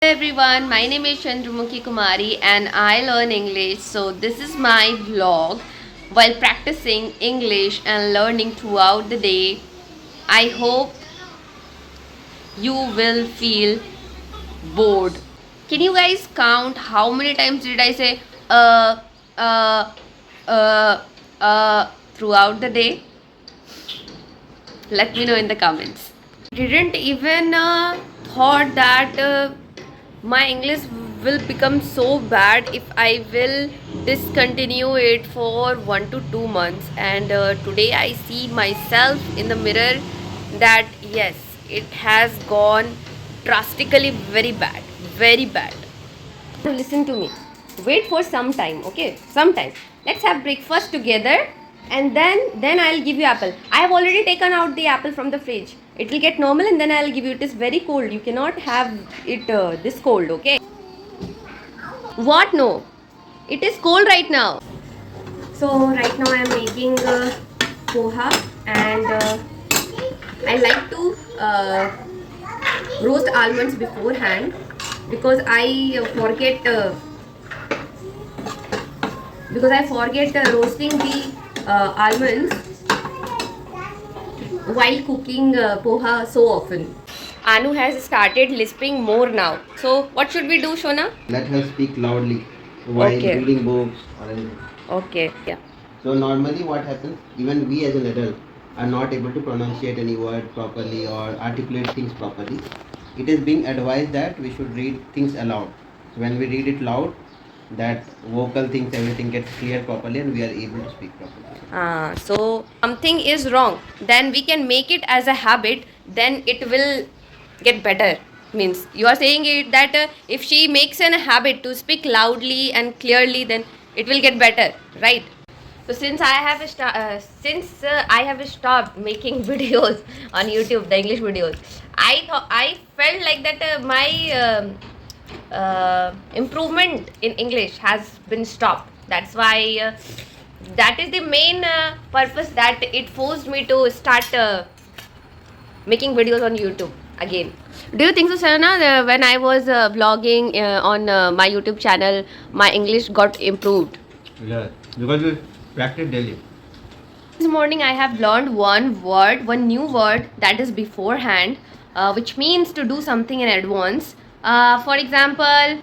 Everyone, my name is Chandramukhi Kumari and I learn English. So this is my vlog while practicing English and learning throughout the day. I hope you will feel bored. Can you guys count how many times did I say uh uh throughout the day? Let me know in the comments. Didn't even thought that my English will become so bad if I will discontinue it for 1 to 2 months. And today I see myself in the mirror that yes, it has gone drastically very bad, very bad. Now listen to me. Wait for some time, okay? Some time. Let's have breakfast together, and then I'll give you apple. I have already taken out the apple from the fridge. It will get normal, and then I'll give you. It is very cold. You cannot have it this cold, okay? What? No. It is cold right now. So right now I am making poha, and I like to roast almonds beforehand because I forget roasting the almonds while cooking poha so often. Anu has started lisping more now. So what should we do, Shona? Let her speak loudly while Okay. reading books or anything. Okay. Yeah. So normally what happens, even we as an adult are not able to pronunciate any word properly or articulate things properly. It is being advised that we should read things aloud. So when we read it loud, that vocal things, everything gets clear properly and we are able to speak properly. So something is wrong. Then we can make it as a habit. Then it will get better. Means you are saying it that if she makes an habit to speak loudly and clearly, then it will get better, right? So since I have stopped making videos on YouTube, the English videos, I felt like that my improvement in English has been stopped. That's why that is the main purpose that it forced me to start making videos on YouTube again. Do you think so, Sarana? When I was vlogging on my YouTube channel, my English got improved. Yes, because we practice daily. This morning I have learned one new word that is beforehand, which means to do something in advance. For example,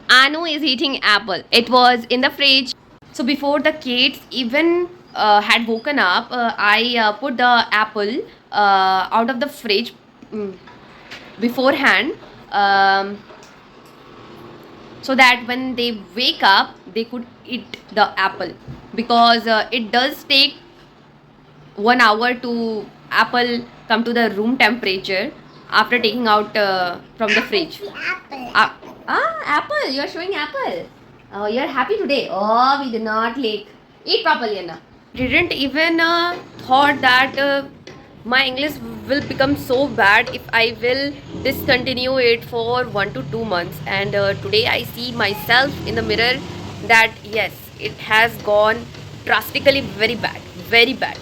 Anu is eating apple. It was in the fridge. So before the kids even had woken up, I put the apple out of the fridge beforehand, so that when they wake up, they could eat the apple because it does take 1 hour to apple come to the room temperature after taking out from the fridge. Apple. You're showing apple. Oh, you're happy today. Oh, we did not like. Eat properly, Anna. Didn't even thought that my English will become so bad if I will discontinue it for 1 to 2 months. And today I see myself in the mirror that yes, it has gone drastically very bad, very bad.